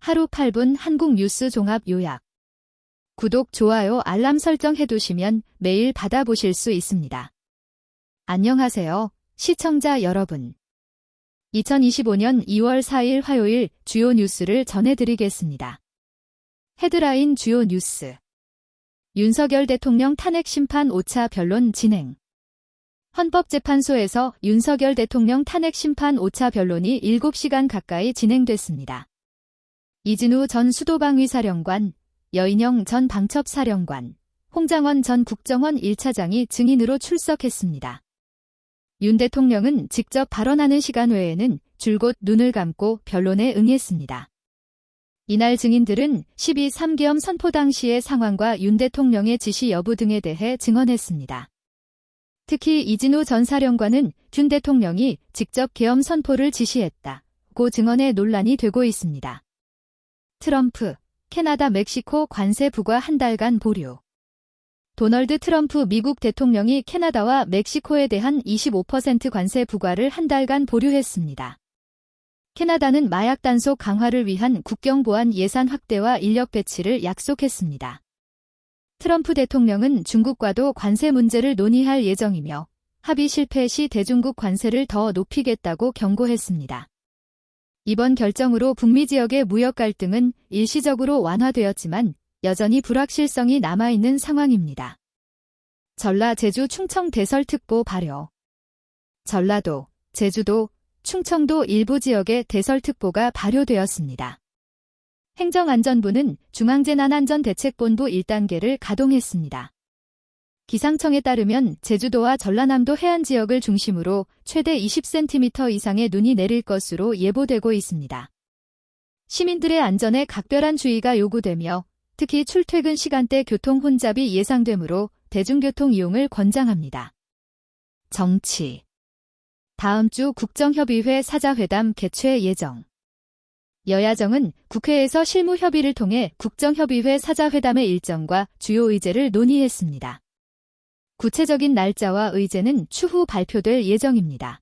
하루 8분 한국 뉴스 종합 요약. 구독, 좋아요, 알람 설정 해두시면 매일 받아보실 수 있습니다. 안녕하세요, 시청자 여러분. 2025년 2월 4일 화요일 주요 뉴스를 전해드리겠습니다. 헤드라인 주요 뉴스. 윤석열 대통령 탄핵 심판 5차 변론 진행. 헌법재판소에서 윤석열 대통령 탄핵 심판 5차 변론이 7시간 가까이 진행됐습니다. 이진우 전 수도방위사령관, 여인영 전 방첩사령관, 홍장원 전 국정원 1차장이 증인으로 출석했습니다. 윤 대통령은 직접 발언하는 시간 외에는 줄곧 눈을 감고 변론에 응했습니다. 이날 증인들은 12.3계엄 선포 당시의 상황과 윤 대통령의 지시 여부 등에 대해 증언했습니다. 특히 이진우 전 사령관은 윤 대통령이 직접 계엄 선포를 지시했다고 증언해 논란이 되고 있습니다. 트럼프, 캐나다 멕시코 관세 부과 한 달간 보류. 도널드 트럼프 미국 대통령이 캐나다와 멕시코에 대한 25% 관세 부과를 한 달간 보류했습니다. 캐나다는 마약 단속 강화를 위한 국경 보안 예산 확대와 인력 배치를 약속했습니다. 트럼프 대통령은 중국과도 관세 문제를 논의할 예정이며 합의 실패 시 대중국 관세를 더 높이겠다고 경고했습니다. 이번 결정으로 북미 지역의 무역 갈등은 일시적으로 완화되었지만 여전히 불확실성이 남아있는 상황입니다. 전라, 제주, 충청 대설특보 발효. 전라도, 제주도, 충청도 일부 지역의 대설특보가 발효되었습니다. 행정안전부는 중앙재난안전대책본부 1단계를 가동했습니다. 기상청에 따르면 제주도와 전라남도 해안 지역을 중심으로 최대 20cm 이상의 눈이 내릴 것으로 예보되고 있습니다. 시민들의 안전에 각별한 주의가 요구되며 특히 출퇴근 시간대 교통 혼잡이 예상되므로 대중교통 이용을 권장합니다. 정치. 다음 주 국정협의회 사자회담 개최 예정. 여야정은 국회에서 실무협의를 통해 국정협의회 사자회담의 일정과 주요 의제를 논의했습니다. 구체적인 날짜와 의제는 추후 발표될 예정입니다.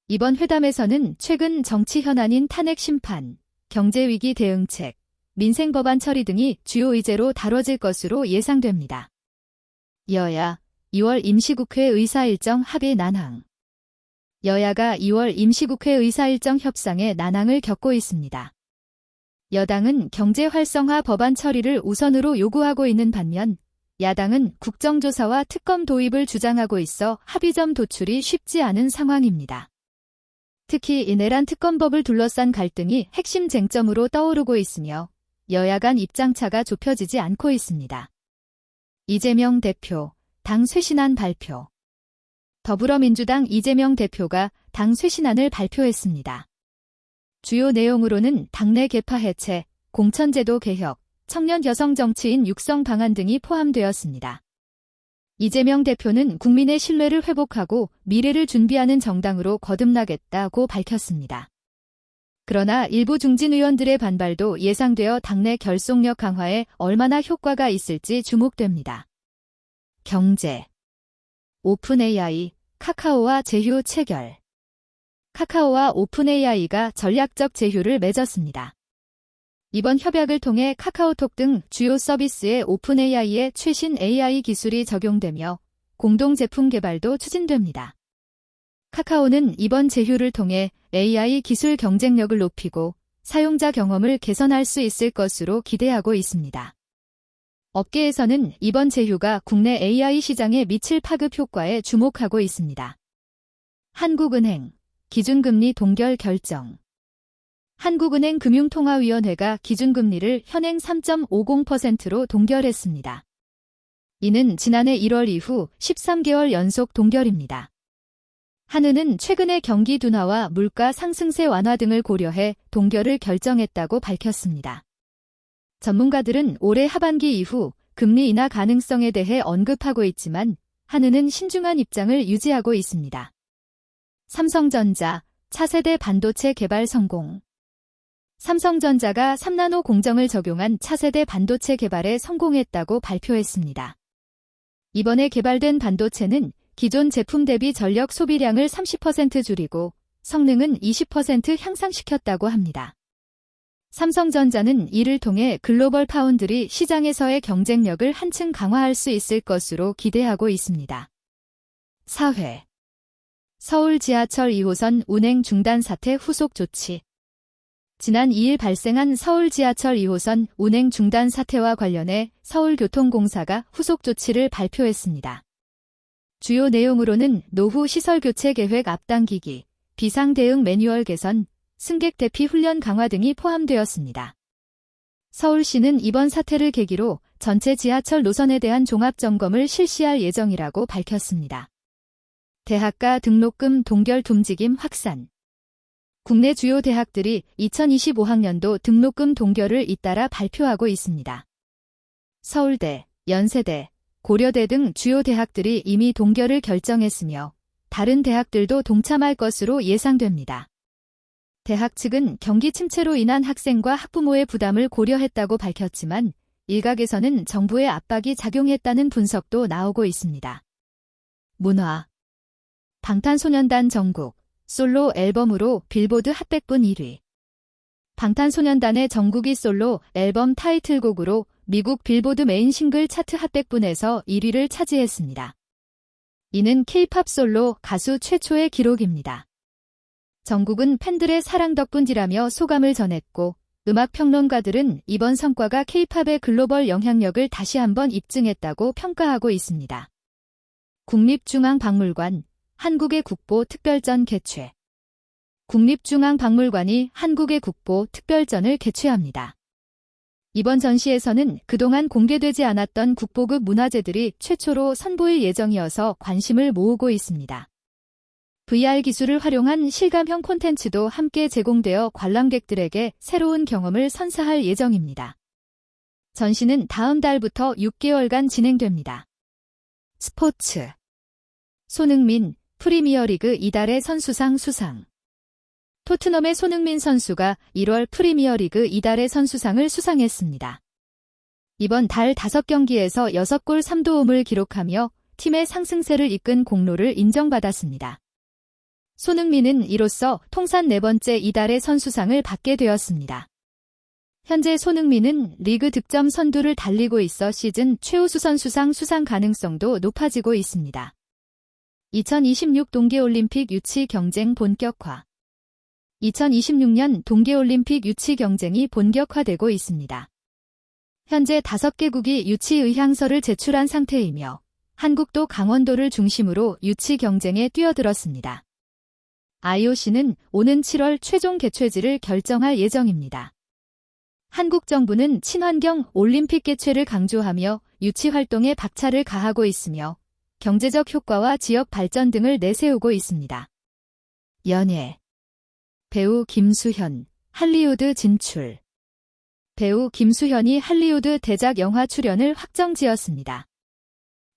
이번 회담에서는 최근 정치 현안인 탄핵 심판, 경제위기 대응책, 민생법안 처리 등이 주요 의제로 다뤄질 것으로 예상됩니다. 여야, 2월 임시국회 의사일정 합의 난항. 여야가 2월 임시국회 의사일정 협상에 난항을 겪고 있습니다. 여당은 경제 활성화 법안 처리를 우선으로 요구하고 있는 반면 야당은 국정조사와 특검 도입을 주장하고 있어 합의점 도출이 쉽지 않은 상황입니다. 특히 이 내란 특검법을 둘러싼 갈등이 핵심 쟁점으로 떠오르고 있으며 여야 간 입장차가 좁혀지지 않고 있습니다. 이재명 대표, 당 쇄신안 발표. 더불어민주당 이재명 대표가 당 쇄신안을 발표했습니다. 주요 내용으로는 당내 계파 해체, 공천제도 개혁, 청년 여성 정치인 육성 방안 등이 포함되었습니다. 이재명 대표는 국민의 신뢰를 회복하고 미래를 준비하는 정당으로 거듭나겠다고 밝혔습니다. 그러나 일부 중진 의원들의 반발도 예상되어 당내 결속력 강화에 얼마나 효과가 있을지 주목됩니다. 경제. 오픈 AI, 카카오와 제휴 체결. 카카오와 오픈 AI가 전략적 제휴를 맺었습니다. 이번 협약을 통해 카카오톡 등 주요 서비스에 오픈 AI의 최신 AI 기술이 적용되며 공동 제품 개발도 추진됩니다. 카카오는 이번 제휴를 통해 AI 기술 경쟁력을 높이고 사용자 경험을 개선할 수 있을 것으로 기대하고 있습니다. 업계에서는 이번 제휴가 국내 AI 시장에 미칠 파급 효과에 주목하고 있습니다. 한국은행, 기준금리 동결 결정. 한국은행 금융통화위원회가 기준금리를 현행 3.50%로 동결했습니다. 이는 지난해 1월 이후 13개월 연속 동결입니다. 한은은 최근의 경기 둔화와 물가 상승세 완화 등을 고려해 동결을 결정했다고 밝혔습니다. 전문가들은 올해 하반기 이후 금리 인하 가능성에 대해 언급하고 있지만 한은은 신중한 입장을 유지하고 있습니다. 삼성전자, 차세대 반도체 개발 성공. 삼성전자가 3나노 공정을 적용한 차세대 반도체 개발에 성공했다고 발표했습니다. 이번에 개발된 반도체는 기존 제품 대비 전력 소비량을 30% 줄이고 성능은 20% 향상시켰다고 합니다. 삼성전자는 이를 통해 글로벌 파운드리 시장에서의 경쟁력을 한층 강화할 수 있을 것으로 기대하고 있습니다. 사회 서울 지하철 2호선 운행 중단 사태 후속 조치. 지난 2일 발생한 서울 지하철 2호선 운행 중단 사태와 관련해 서울교통공사가 후속 조치를 발표했습니다. 주요 내용으로는 노후 시설 교체 계획 앞당기기, 비상 대응 매뉴얼 개선, 승객 대피 훈련 강화 등이 포함되었습니다. 서울시는 이번 사태를 계기로 전체 지하철 노선에 대한 종합점검을 실시할 예정이라고 밝혔습니다. 대학가 등록금 동결 둠직임 확산. 국내 주요 대학들이 2025학년도 등록금 동결을 잇따라 발표하고 있습니다. 서울대, 연세대, 고려대 등 주요 대학들이 이미 동결을 결정했으며 다른 대학들도 동참할 것으로 예상됩니다. 대학 측은 경기 침체로 인한 학생과 학부모의 부담을 고려했다고 밝혔지만 일각에서는 정부의 압박이 작용했다는 분석도 나오고 있습니다. 문화 방탄소년단 정국 솔로 앨범으로 빌보드 핫100분 1위. 방탄소년단의 정국이 솔로 앨범 타이틀곡으로 미국 빌보드 메인 싱글 차트 핫100분에서 1위를 차지했습니다. 이는 K-팝 솔로 가수 최초의 기록입니다. 정국은 팬들의 사랑 덕분이라며 소감을 전했고 음악평론가들은 이번 성과가 K-팝의 글로벌 영향력을 다시 한번 입증했다고 평가하고 있습니다. 국립중앙박물관 한국의 국보 특별전 개최. 국립중앙박물관이 한국의 국보 특별전을 개최합니다. 이번 전시에서는 그동안 공개되지 않았던 국보급 문화재들이 최초로 선보일 예정이어서 관심을 모으고 있습니다. VR 기술을 활용한 실감형 콘텐츠도 함께 제공되어 관람객들에게 새로운 경험을 선사할 예정입니다. 전시는 다음 달부터 6개월간 진행됩니다. 스포츠 손흥민 프리미어리그 이달의 선수상 수상. 토트넘의 손흥민 선수가 1월 프리미어리그 이달의 선수상을 수상했습니다. 이번 달 5경기에서 6골 3도움을 기록하며 팀의 상승세를 이끈 공로를 인정받았습니다. 손흥민은 이로써 통산 4번째 이달의 선수상을 받게 되었습니다. 현재 손흥민은 리그 득점 선두를 달리고 있어 시즌 최우수 선수상 수상 가능성도 높아지고 있습니다. 2026 동계올림픽 유치 경쟁 본격화. 2026년 동계올림픽 유치 경쟁이 본격화되고 있습니다. 현재 5개국이 유치 의향서를 제출한 상태이며 한국도 강원도를 중심으로 유치 경쟁에 뛰어들었습니다. IOC는 오는 7월 최종 개최지를 결정할 예정입니다. 한국 정부는 친환경 올림픽 개최를 강조하며 유치 활동에 박차를 가하고 있으며 경제적 효과와 지역 발전 등을 내세우고 있습니다. 연예 배우 김수현, 할리우드 진출. 배우 김수현이 할리우드 대작 영화 출연을 확정지었습니다.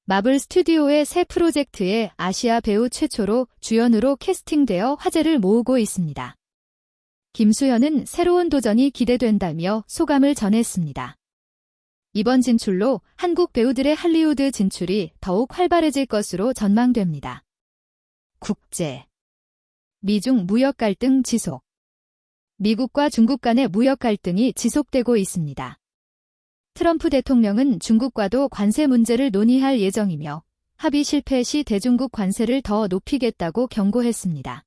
마블 스튜디오의 새 프로젝트에 아시아 배우 최초로 주연으로 캐스팅되어 화제를 모으고 있습니다. 김수현은 새로운 도전이 기대된다며 소감을 전했습니다. 이번 진출로 한국 배우들의 할리우드 진출이 더욱 활발해질 것으로 전망됩니다. 국제 미중 무역 갈등 지속. 미국과 중국 간의 무역 갈등이 지속되고 있습니다. 트럼프 대통령은 중국과도 관세 문제를 논의할 예정이며 합의 실패 시 대중국 관세를 더 높이겠다고 경고했습니다.